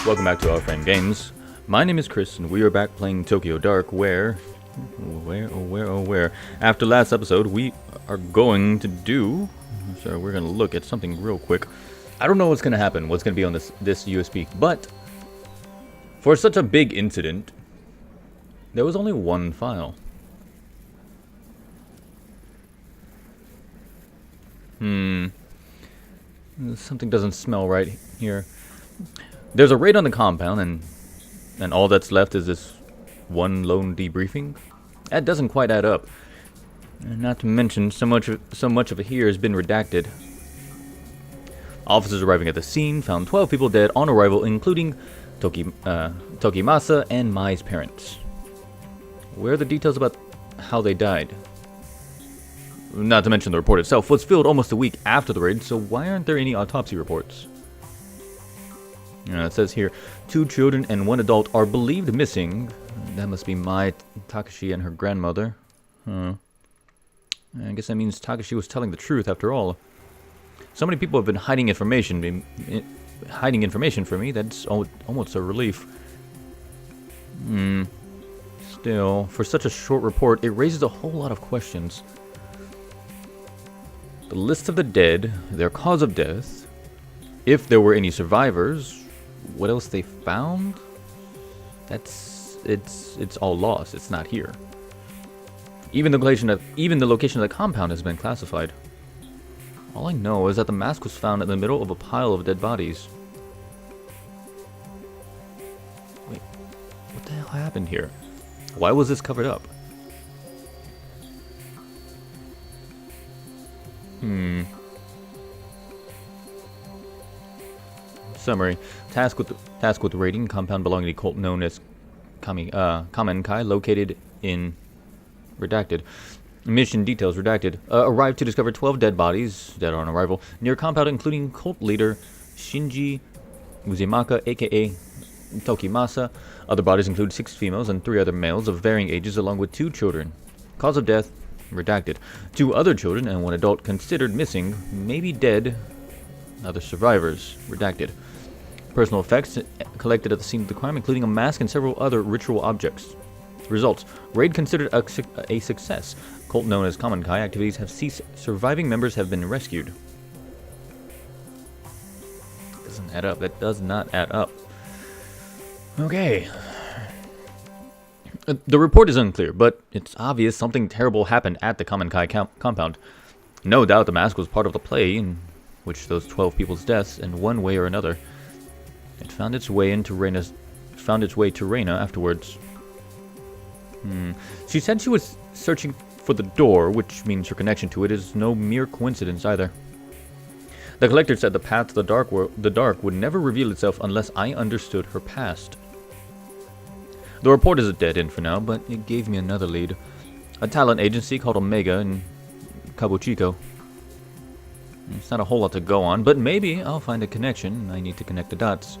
Welcome back to Our Friend Games. My name is Chris, and we are back playing Tokyo Dark, where... After last episode, we are going to do... So we're going to look at something real quick. I don't know what's going to happen, what's going to be on this USB, but... For such a big incident, there was only one file. Something doesn't smell right here. There's a raid on the compound, and all that's left is this one lone debriefing. That doesn't quite add up. And not to mention, so much of it here has been redacted. Officers arriving at the scene found 12 people dead on arrival, including Tokimasa and Mai's parents. Where are the details about how they died? Not to mention the report itself was filled almost a week after the raid, so why aren't there any autopsy reports? It says here, 2 children and 1 adult are believed missing. That must be Mai, Takashi, and her grandmother. I guess that means Takashi was telling the truth after all. So many people have been hiding information from me. That's almost a relief. Still, for such a short report, it raises a whole lot of questions. The list of the dead, their cause of death, if there were any survivors, what else they found? It's all lost. It's not here. Even the location of the compound has been classified. All I know is that the mask was found in the middle of a pile of dead bodies. Wait, what the hell happened here? Why was this covered up? Summary. Task with raiding compound belonging to a cult known as Kamenkai, located in... Redacted. Mission details redacted. Arrived to discover 12 dead bodies, dead on arrival, near compound, including cult leader Shinji Uzumaki, aka Tokimasa. Other bodies include 6 females and 3 other males of varying ages, along with 2 children. Cause of death redacted. 2 other children and 1 adult considered missing, maybe dead. Other survivors redacted. Personal effects collected at the scene of the crime, including a mask and several other ritual objects. Results. Raid considered a success. Cult known as Kamenkai activities have ceased. Surviving members have been rescued. Doesn't add up. That does not add up. Okay. The report is unclear, but it's obvious something terrible happened at the Kamenkai compound. No doubt the mask was part of the play in which those 12 people's deaths, in one way or another. It found its way to Reina afterwards. She said she was searching for the door, which means her connection to it is no mere coincidence either. The collector said the path to the dark would never reveal itself unless I understood her past. The report is a dead end for now, but it gave me another lead. A talent agency called Omega in Kabuchiko. It's not a whole lot to go on, but maybe I'll find a connection. I need to connect the dots.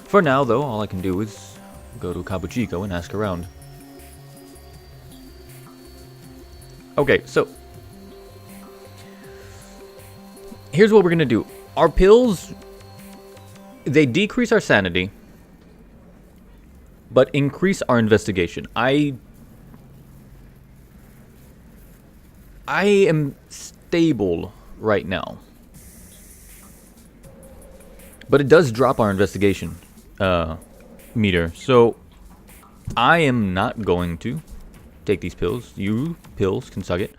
For now, though, all I can do is go to Kabuchiko and ask around. Okay, so here's what we're gonna do. Our pills, they decrease our sanity, but increase our investigation. I am stable right now, but it does drop our investigation meter. So I am not going to take these pills. You pills can suck it.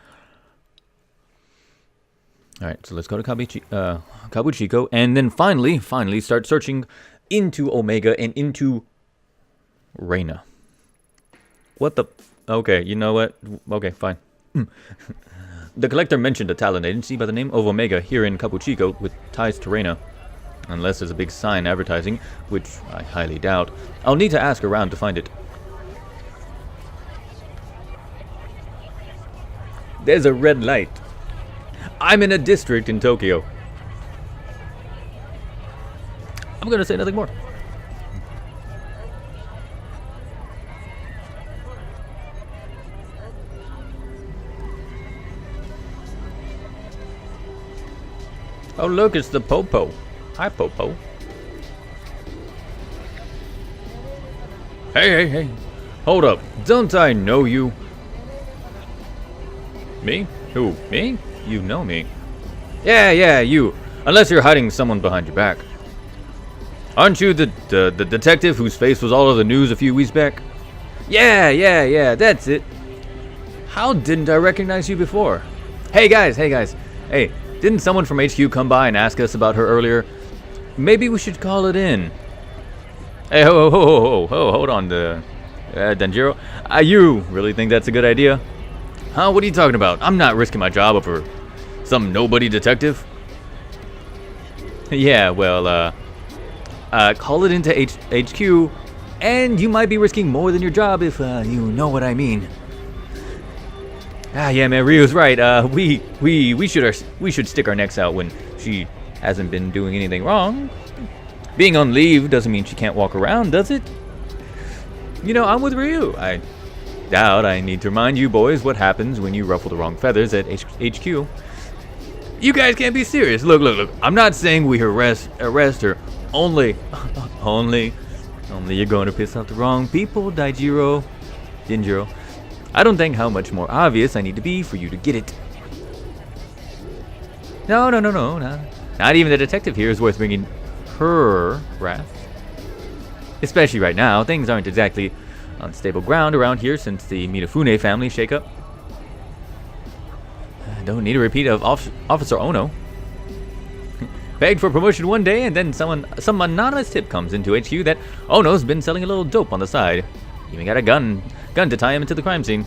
Alright, so let's go to Kabuchiko, and then finally start searching into Omega and into Reina. What the... Okay, you know what? Okay, fine. The collector mentioned a talent agency by the name of Omega here in Kabuchiko with ties to Reina. Unless there's a big sign advertising, which I highly doubt. I'll need to ask around to find it. There's a red light. I'm in a district in Tokyo. I'm gonna say nothing more. Oh look, it's the Popo. Hi, Popo. Hey. Hold up. Don't I know you? Me? Who? Me? You know me. Yeah, you. Unless you're hiding someone behind your back. Aren't you the detective whose face was all over the news a few weeks back? Yeah, that's it. How didn't I recognize you before? Hey guys. Hey, didn't someone from HQ come by and ask us about her earlier? Maybe we should call it in. Hey, hold on, Denjiro. You really think that's a good idea? Huh, what are you talking about? I'm not risking my job over some nobody detective. Yeah, well, call it into HQ, and you might be risking more than your job if, you know what I mean. Yeah, man, Ryu's right. We should stick our necks out when she hasn't been doing anything wrong. Being on leave doesn't mean she can't walk around, does it? You know, I'm with Ryu. I doubt I need to remind you boys what happens when you ruffle the wrong feathers at HQ. You guys can't be serious. Look. I'm not saying we arrest her. Only you're going to piss off the wrong people, Denjiro. I don't think how much more obvious I need to be for you to get it. No. Not even the detective here is worth bringing her wrath. Especially right now, things aren't exactly on stable ground around here since the Mitofune family shakeup. Don't need a repeat of Officer Ono. Begged for promotion one day, and then some anonymous tip comes into HQ that Ono's been selling a little dope on the side. Even got a gun to tie him into the crime scene.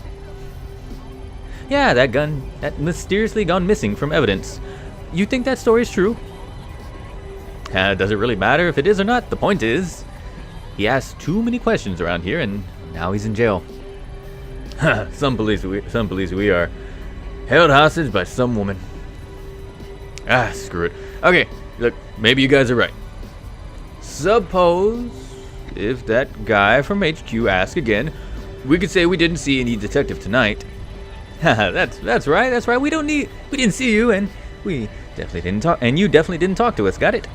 Yeah, that gun that mysteriously gone missing from evidence. You think that story's true? Does it really matter if it is or not? The point is, he asked too many questions around here, and now he's in jail. Some police we are held hostage by some woman. Screw it. Okay, look, maybe you guys are right. Suppose if that guy from HQ asks again, we could say we didn't see any detective tonight. That's right. We didn't see you, and we definitely didn't talk, and you definitely didn't talk to us. Got it?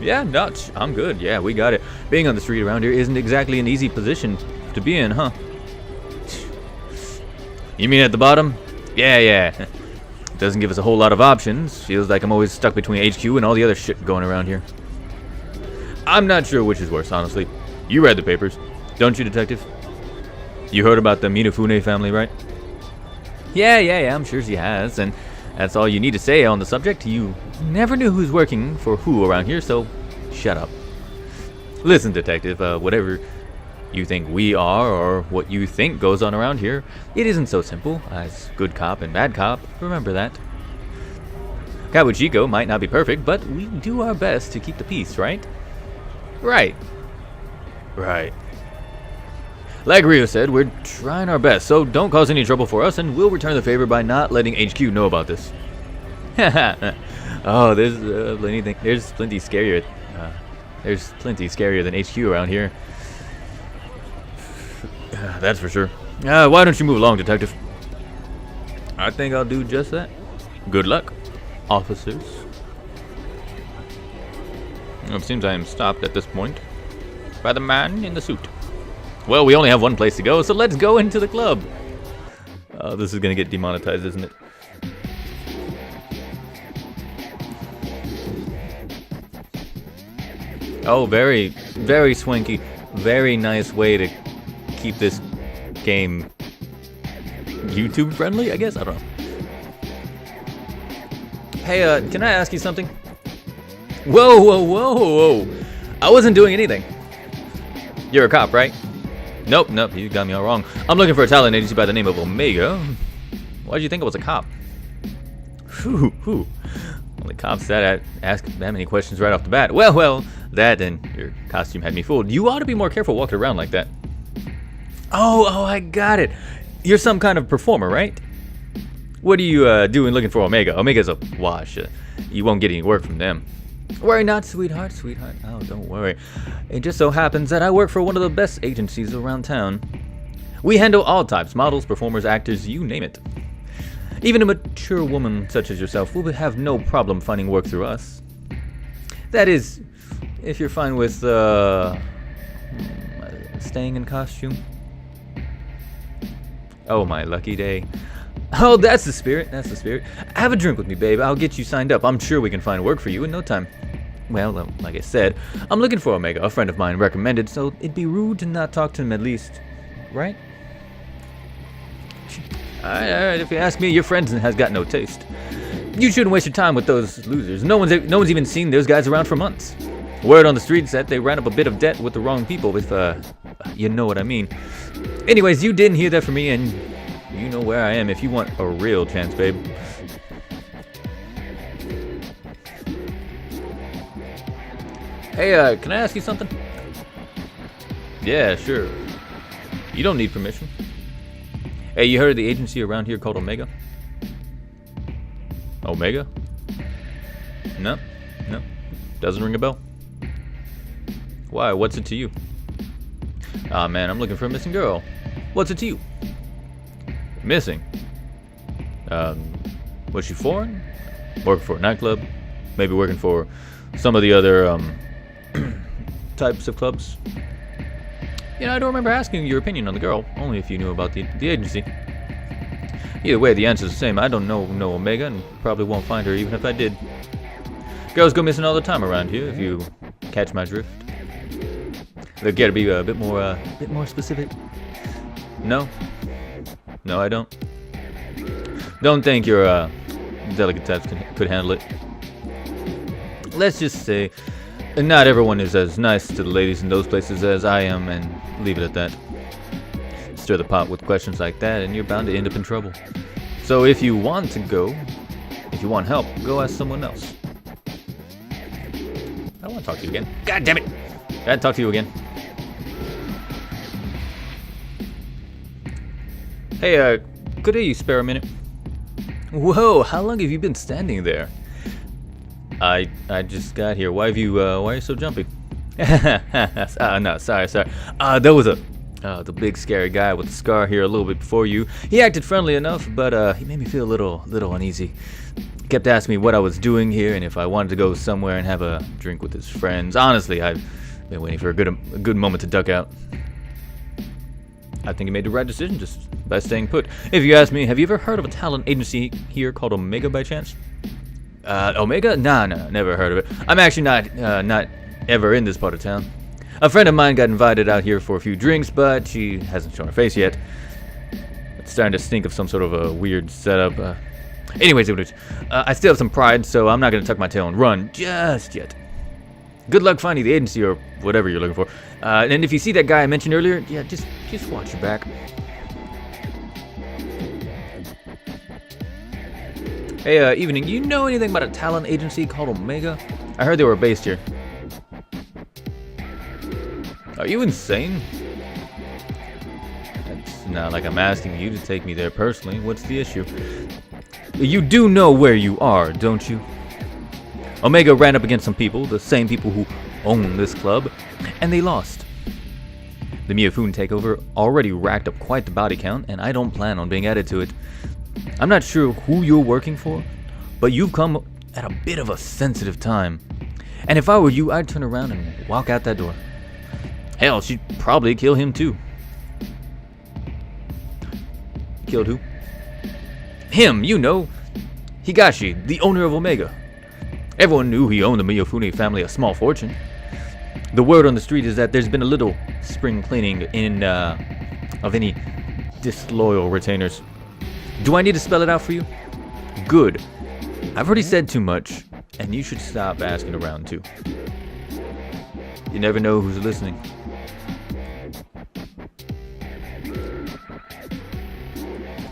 Yeah, no, I'm good. Yeah, we got it. Being on the street around here isn't exactly an easy position to be in, huh? You mean at the bottom? Yeah. Doesn't give us a whole lot of options. Feels like I'm always stuck between HQ and all the other shit going around here. I'm not sure which is worse, honestly. You read the papers, don't you, detective? You heard about the Mitofune family, right? Yeah, I'm sure she has, and that's all you need to say on the subject. You never knew who's working for who around here, so shut up. Listen, detective, whatever you think we are or what you think goes on around here, it isn't so simple as good cop and bad cop. Remember that. Kabuchiko might not be perfect, but we do our best to keep the peace, right? Right. Like Ryo said, we're trying our best, so don't cause any trouble for us, and we'll return the favor by not letting HQ know about this. Oh, there's plenty scarier. There's plenty scarier than HQ around here. That's for sure. Why don't you move along, detective? I think I'll do just that. Good luck, officers. It seems I am stopped at this point by the man in the suit. Well, we only have one place to go, so let's go into the club. This is gonna get demonetized, isn't it? Oh, very, very swanky. Very nice way to keep this game YouTube friendly, I guess? I don't know. Hey, can I ask you something? Whoa. I wasn't doing anything. You're a cop, right? Nope, you got me all wrong. I'm looking for a talent agency by the name of Omega. Why'd you think I was a cop? Whew. Only cops that ask that many questions right off the bat. Well, that and your costume had me fooled. You ought to be more careful walking around like that. Oh, I got it. You're some kind of performer, right? What are you doing looking for Omega? Omega's a wash. You won't get any work from them. Worry not, sweetheart. Oh, don't worry. It just so happens that I work for one of the best agencies around town. We handle all types, models, performers, actors, you name it. Even a mature woman such as yourself will have no problem finding work through us. That is, if you're fine with, staying in costume? Oh, my lucky day. Oh, that's the spirit. That's the spirit. Have a drink with me, babe. I'll get you signed up. I'm sure we can find work for you in no time. Well, like I said, I'm looking for Omega. A friend of mine recommended, so it'd be rude to not talk to him at least. Right? Alright, if you ask me, your friend has got no taste. You shouldn't waste your time with those losers. No one's even seen those guys around for months. Word on the streets that they ran up a bit of debt with the wrong people, if you know what I mean. Anyways, you didn't hear that from me, and you know where I am if you want a real chance, babe. Hey, can I ask you something? Yeah, sure. You don't need permission. Hey, you heard of the agency around here called Omega? Omega? No. Doesn't ring a bell. Why? What's it to you? Aw, man, I'm looking for a missing girl. What's it to you? Missing? Was she foreign? Working for a nightclub? Maybe working for some of the other, types of clubs? You know, I don't remember asking your opinion on the girl, only if you knew about the agency. Either way, the answer's the same. I don't know Omega, and probably won't find her even if I did. Girls go missing all the time around here, if you catch my drift. They've got to be a bit more specific. No, I don't. Don't think your delicate types could handle it. Let's just say, not everyone is as nice to the ladies in those places as I am, and leave it at that. Stir the pot with questions like that, and you're bound to end up in trouble. So if you want help, go ask someone else. I don't want to talk to you again. God damn it! Gotta talk to you again. Hey, could you spare a minute? Whoa, how long have you been standing there? I just got here. Why are you so jumpy? No, sorry. There was the big scary guy with the scar here a little bit before you. He acted friendly enough, but he made me feel a little uneasy. He kept asking me what I was doing here and if I wanted to go somewhere and have a drink with his friends. Honestly, I've been waiting for a good moment to duck out. I think he made the right decision just by staying put. If you ask me, have you ever heard of a talent agency here called Omega by chance? Omega? Nah, never heard of it. I'm actually not ever in this part of town. A friend of mine got invited out here for a few drinks, but she hasn't shown her face yet. It's starting to stink of some sort of a weird setup. Anyways, I still have some pride, so I'm not going to tuck my tail and run just yet. Good luck finding the agency or whatever you're looking for. And if you see that guy I mentioned earlier, yeah, just watch your back. Hey, evening. You know anything about a talent agency called Omega? I heard they were based here. Are you insane? It's not like I'm asking you to take me there personally. What's the issue? You do know where you are, don't you? Omega ran up against some people, the same people who own this club, and they lost. The Miyafune takeover already racked up quite the body count, and I don't plan on being added to it. I'm not sure who you're working for, but you've come at a bit of a sensitive time. And if I were you, I'd turn around and walk out that door. Hell, she'd probably kill him too. Killed who? Him, you know. Higashi, the owner of Omega. Everyone knew he owned the Miyafune family a small fortune. The word on the street is that there's been a little spring cleaning of any disloyal retainers. Do I need to spell it out for you? Good. I've already said too much, and you should stop asking around too. You never know who's listening.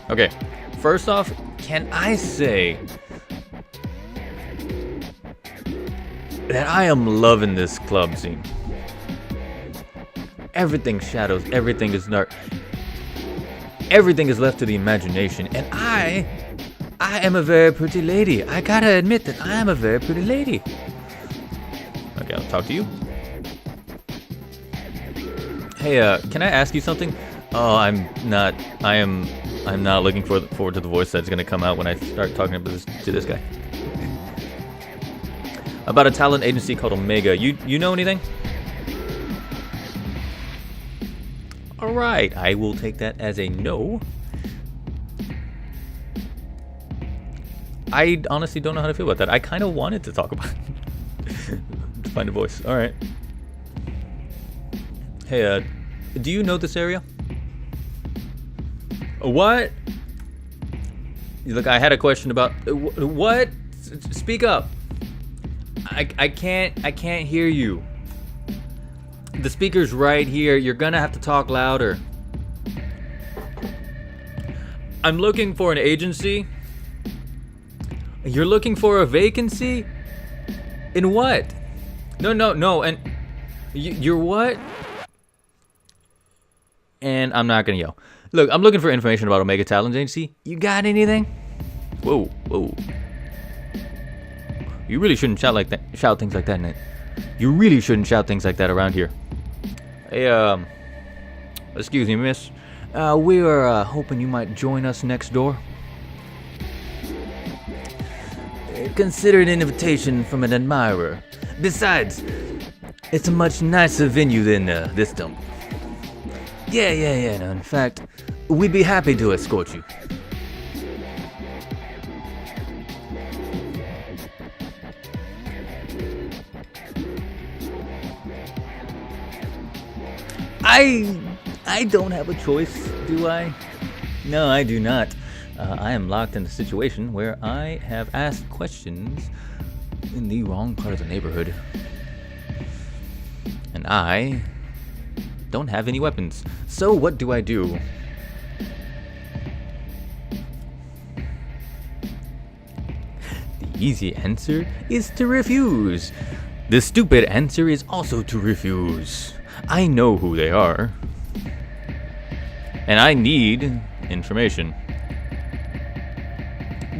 Okay, first off, can I say that I am loving this club scene? Everything's shadows, everything is dark. Everything is left to the imagination, and I am a very pretty lady. I gotta admit that I am a very pretty lady. Okay, I'll talk to you. Hey, can I ask you something? Oh, I'm not looking forward to the voice that's gonna come out when I start talking about to this guy. About a talent agency called Omega. You know anything? Alright, I will take that as a no. I honestly don't know how to feel about that. I kind of wanted to talk about it. Find a voice. Alright. Hey, do you know this area? What? Look, I had a question about... What? Speak up. I can't hear you. The speaker's right here. You're gonna have to talk louder. I'm looking for an agency. You're looking for a vacancy? In what? No. And you're what? And I'm not gonna yell. Look, I'm looking for information about Omega Talent Agency. You got anything? Whoa. You really shouldn't shout things like that, Nate. You really shouldn't shout things like that around here. Hey, excuse me, miss. We are hoping you might join us next door. Consider it an invitation from an admirer. Besides, it's a much nicer venue than this dump. Yeah. No, in fact, we'd be happy to escort you. I don't have a choice, do I? No, I do not. I am locked in a situation where I have asked questions in the wrong part of the neighborhood. And I don't have any weapons. So what do I do? The easy answer is to refuse. The stupid answer is also to refuse. I know who they are. And I need information.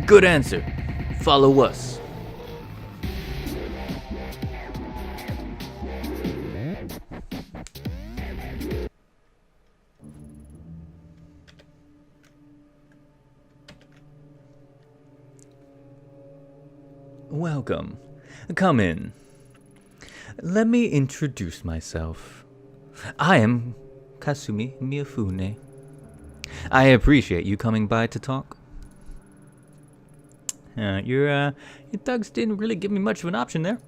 Good answer. Follow us. Welcome. Come in. Let me introduce myself. I am Kasumi Miyafune. I appreciate you coming by to talk. Your thugs didn't really give me much of an option there.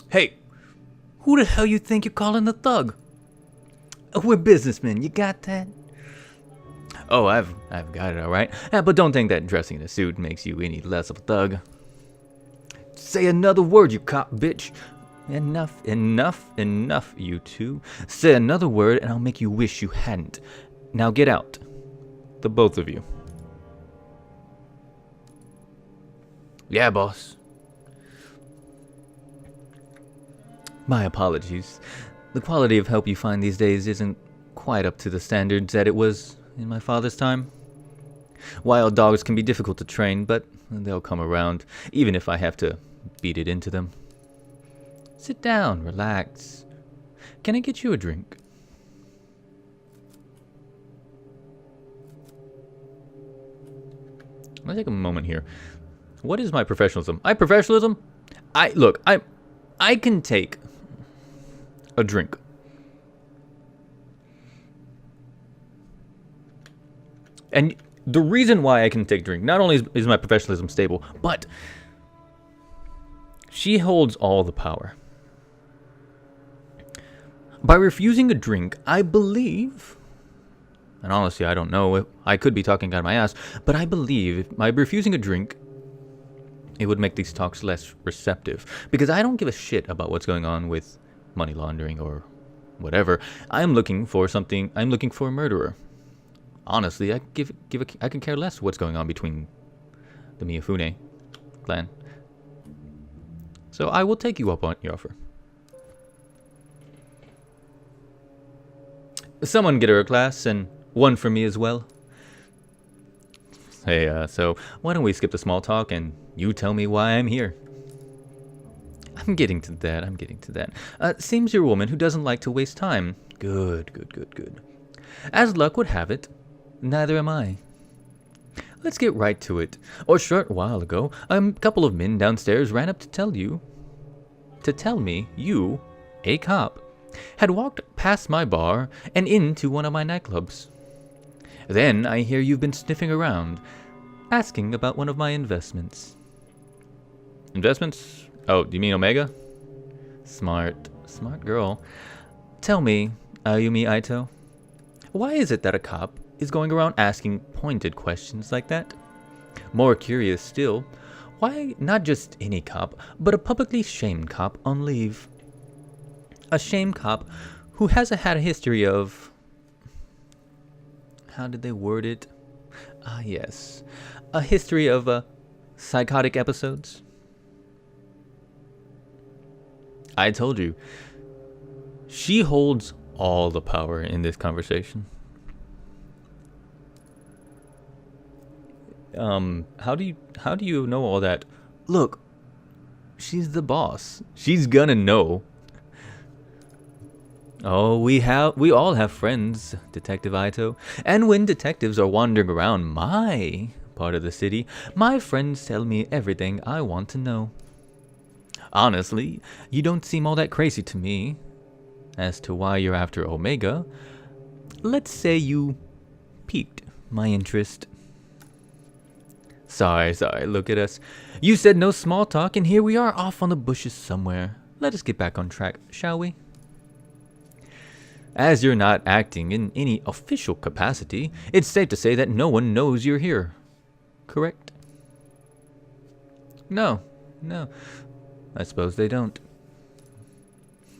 Hey, who the hell you think you're calling a thug? We're businessmen, you got that? Oh, I've got it, all right. But don't think that dressing in a suit makes you any less of a thug. Say another word, you cop bitch. Enough, you two. Say another word and I'll make you wish you hadn't. Now get out. The both of you. Yeah, boss. My apologies. The quality of help you find these days isn't quite up to the standards that it was in my father's time. Wild dogs can be difficult to train, but they'll come around, even if I have to beat it into them. Sit down, relax. Can I get you a drink? Let's take a moment here. What is my professionalism? I can take a drink. And the reason why I can take a drink, not only is my professionalism stable, but she holds all the power. By refusing a drink, I believe, and honestly, I don't know, I could be talking out of my ass, but I believe by refusing a drink, it would make these talks less receptive. Because I don't give a shit about what's going on with money laundering or whatever. I'm looking for something, I'm looking for a murderer. Honestly, I can care less what's going on between the Miyafune clan. So I will take you up on your offer. Someone get her a glass, and one for me as well. Hey, so why don't we skip the small talk and you tell me why I'm here? I'm getting to that. Seems you're a woman who doesn't like to waste time. Good. As luck would have it, neither am I. Let's get right to it. A short while ago, a couple of men downstairs ran up to tell me you, a cop, had walked past my bar and into one of my nightclubs. Then I hear you've been sniffing around, asking about one of my investments. Investments? Oh, do you mean Omega? Smart girl. Tell me, Ayami Itō, why is it that a cop is going around asking pointed questions like that? More curious still, why not just any cop, but a publicly shamed cop on leave? A shamed cop who hasn't had a history of... How did they word it? Ah, yes. A history of psychotic episodes? I told you. She holds all the power in this conversation. How do you know all that? Look, she's the boss. She's gonna know. Oh, we all have friends, Detective Itō. And when detectives are wandering around my part of the city, my friends tell me everything I want to know. Honestly, you don't seem all that crazy to me. As to why you're after Omega, let's say you piqued my interest. Sorry, look at us. You said no small talk, and here we are off on the bushes somewhere. Let us get back on track, shall we? As you're not acting in any official capacity, it's safe to say that no one knows you're here. Correct? No. I suppose they don't.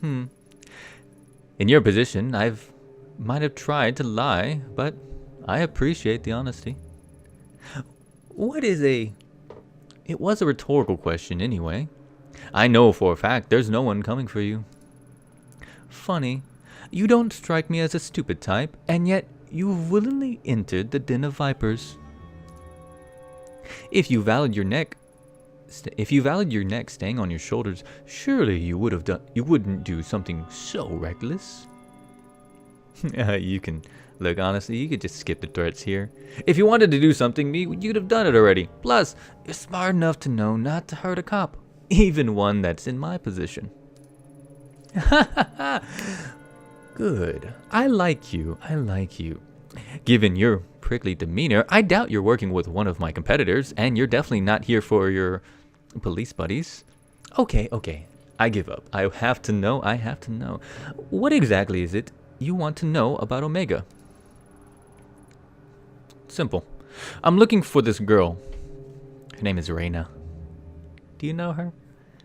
In your position, might have tried to lie, but I appreciate the honesty. It was a rhetorical question anyway. I know for a fact there's no one coming for you. Funny, you don't strike me as a stupid type, and yet you've willingly entered the den of vipers. If you valued your neck staying on your shoulders, surely you wouldn't do something so reckless. You can look, honestly, you could just skip the threats here. If you wanted to do something, you'd have done it already. Plus, you're smart enough to know not to hurt a cop, even one that's in my position. Good. I like you. Given your prickly demeanor, I doubt you're working with one of my competitors, and you're definitely not here for your police buddies. Okay. I give up. I have to know. What exactly is it you want to know about Omega? Simple. I'm looking for this girl. Her name is Reina. Do you know her?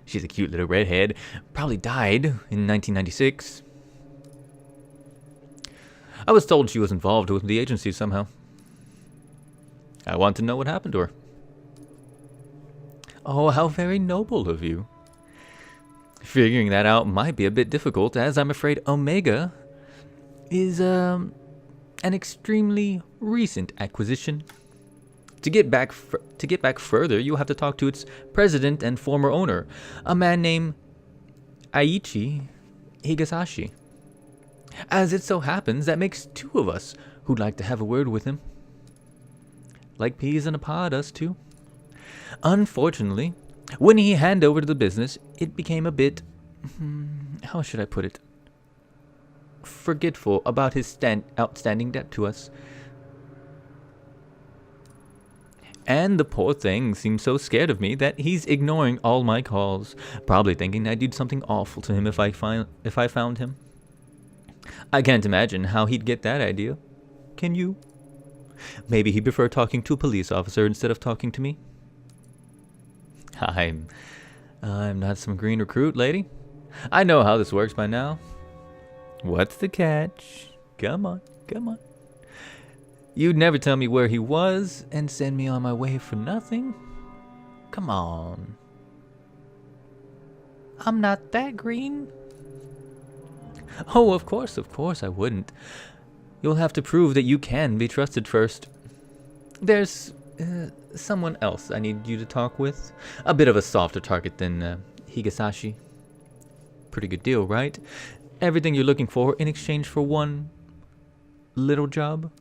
She's a cute little redhead. Probably died in 1996. I was told she was involved with the agency somehow. I want to know what happened to her. Oh, how very noble of you. Figuring that out might be a bit difficult, as I'm afraid Omega is an extremely recent acquisition. To get back further, you'll have to talk to its president and former owner, a man named Aichi Higasashi. As it so happens, that makes two of us who'd like to have a word with him. Like peas in a pod, us two. Unfortunately, when he handed over to the business, it became a bit, how should I put it, forgetful about his outstanding debt to us. And the poor thing seems so scared of me that he's ignoring all my calls, probably thinking I'd do something awful to him if I found him. I can't imagine how he'd get that idea. Can you? Maybe he'd prefer talking to a police officer instead of talking to me. I'm not some green recruit, lady. I know how this works by now. What's the catch? Come on. You'd never tell me where he was and send me on my way for nothing? Come on. I'm not that green. Oh, of course I wouldn't. You'll have to prove that you can be trusted first. There's someone else I need you to talk with. A bit of a softer target than Higasashi. Pretty good deal, right? Everything you're looking for in exchange for one little job.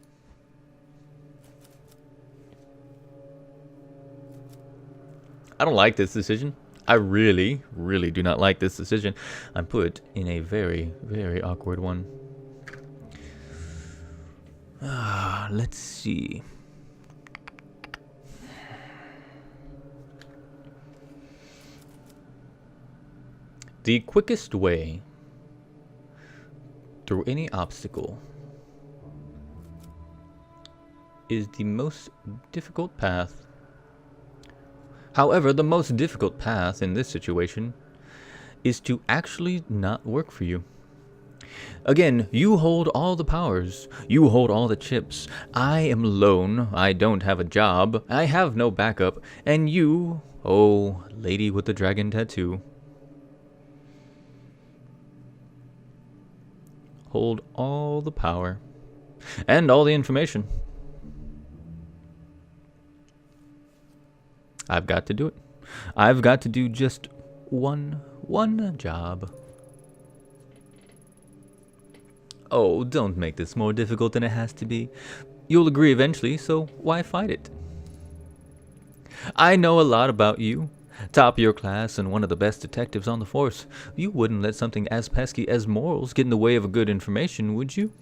I don't like this decision. I really, really do not like this decision. I'm put in a very, very awkward one. Let's see. The quickest way through any obstacle is the most difficult path. However, the most difficult path in this situation is to actually not work for you. Again, you hold all the powers. You hold all the chips. I am alone. I don't have a job. I have no backup. And you, oh, lady with the dragon tattoo, hold all the power and all the information. I've got to do it. I've got to do just one job. Oh, don't make this more difficult than it has to be. You'll agree eventually, so why fight it? I know a lot about you. Top of your class and one of the best detectives on the force. You wouldn't let something as pesky as morals get in the way of a good information, would you?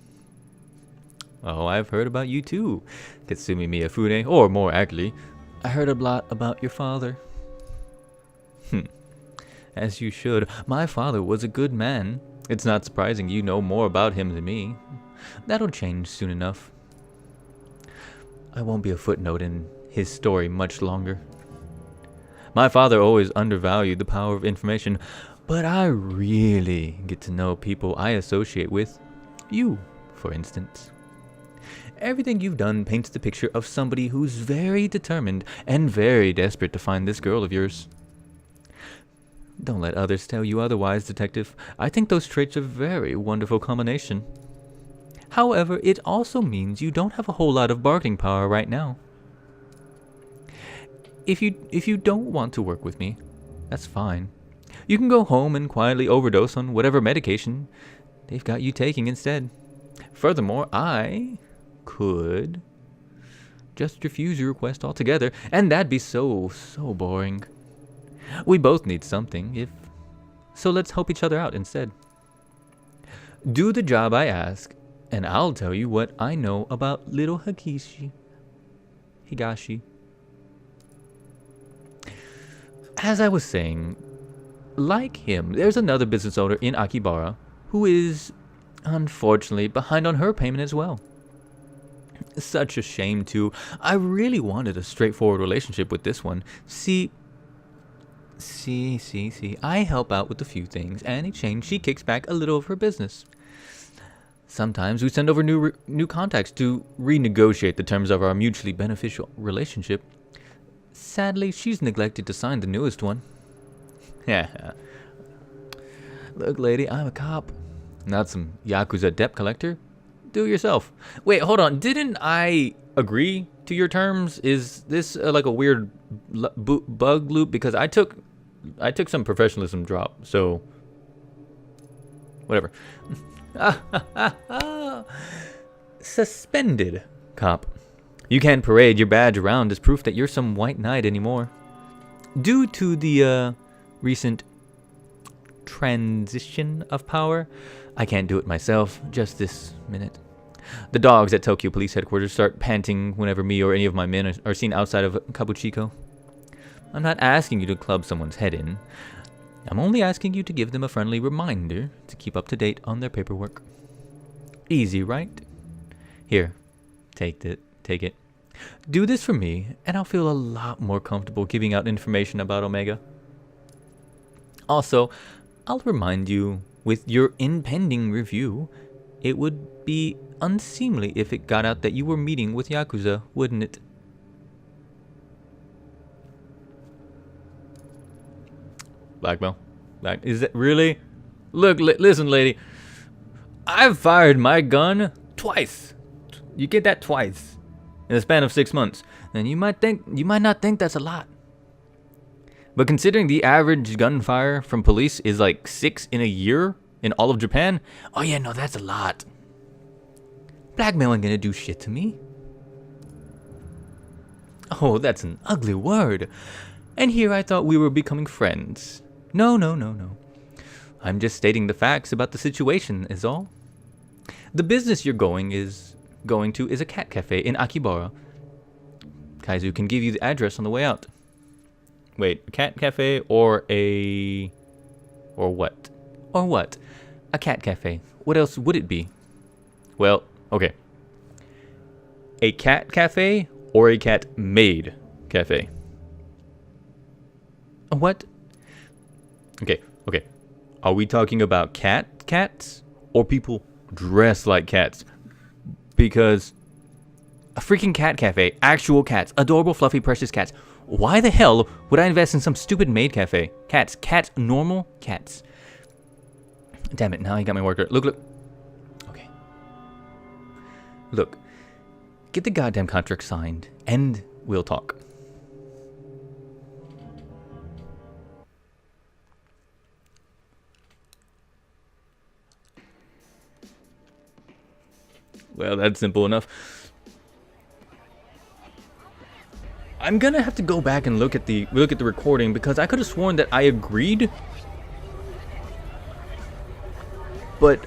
Oh, I've heard about you too, Katsumi Miyafune, or more accurately, I heard a lot about your father. As you should. My father was a good man. It's not surprising you know more about him than me. That'll change soon enough. I won't be a footnote in his story much longer. My father always undervalued the power of information, but I really get to know people I associate with. You, for instance. Everything you've done paints the picture of somebody who's very determined and very desperate to find this girl of yours. Don't let others tell you otherwise, Detective. I think those traits are a very wonderful combination. However, it also means you don't have a whole lot of bargaining power right now. If you don't want to work with me, that's fine. You can go home and quietly overdose on whatever medication they've got you taking instead. Furthermore, I could just refuse your request altogether, and that'd be so boring. We both need something, so let's help each other out instead. Do the job I ask, and I'll tell you what I know about little Higashi. As I was saying, like him, there's another business owner in Akibara who is, unfortunately, behind on her payment as well. Such a shame, too. I really wanted a straightforward relationship with this one. See, I help out with a few things, and in exchange, she kicks back a little of her business. Sometimes we send over new contacts to renegotiate the terms of our mutually beneficial relationship. Sadly, she's neglected to sign the newest one. Look, lady, I'm a cop, not some Yakuza debt collector. Do it yourself. Wait, hold on. Didn't I agree to your terms? Is this like a weird bug loop? Because I took some professionalism drop, so whatever. Suspended, cop. You can't parade your badge around as proof that you're some white knight anymore. Due to the recent transition of power, I can't do it myself just this minute. The dogs at Tokyo Police Headquarters start panting whenever me or any of my men are seen outside of Kabuchiko. I'm not asking you to club someone's head in. I'm only asking you to give them a friendly reminder to keep up to date on their paperwork. Easy, right? Here, take it. Do this for me, and I'll feel a lot more comfortable giving out information about Omega. Also, I'll remind you, with your impending review, it would be unseemly if it got out that you were meeting with Yakuza, wouldn't it? Blackmail. Is that really? Look, listen, lady. I've fired my gun twice. You get that twice in the span of 6 months, and you might not think that's a lot. But considering the average gunfire from police is like 6 in a year in all of Japan, oh yeah, no, that's a lot. Blackmail ain't gonna do shit to me. Oh, that's an ugly word. And here I thought we were becoming friends. No, no, no, no. I'm just stating the facts about the situation is all. The business you're going to is a cat cafe in Akibara. Kaizu can give you the address on the way out. Wait, a cat cafe or a... or what? Or what? A cat cafe. What else would it be? Well, okay. A cat cafe or a cat-made cafe? A what? Okay, okay. Are we talking about cats or people dressed like cats? Because a freaking cat cafe, actual cats, adorable, fluffy, precious cats. Why the hell would I invest in some stupid maid cafe? Cats, normal cats. Damn it, now you got me worked. Look. Okay. Look, get the goddamn contract signed and we'll talk. Well, that's simple enough. I'm gonna have to go back and look at the recording because I could have sworn that I agreed, but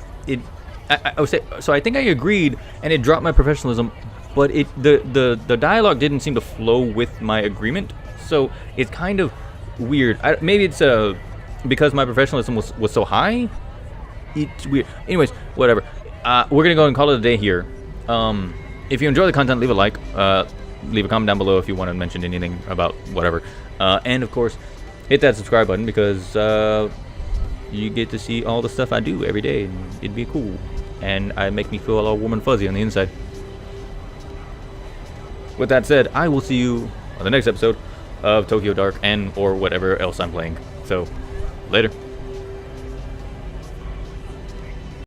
I would say so. I think I agreed, and it dropped my professionalism, but the dialogue didn't seem to flow with my agreement, so it's kind of weird. Maybe it's because my professionalism was so high. It's weird. Anyways, whatever. We're gonna go and call it a day here. If you enjoy the content, leave a like. Leave a comment down below if you want to mention anything about whatever. And of course, hit that subscribe button because you get to see all the stuff I do every day, and it'd be cool. And it make me feel all warm and fuzzy on the inside. With that said, I will see you on the next episode of Tokyo Dark and or whatever else I'm playing. So, later.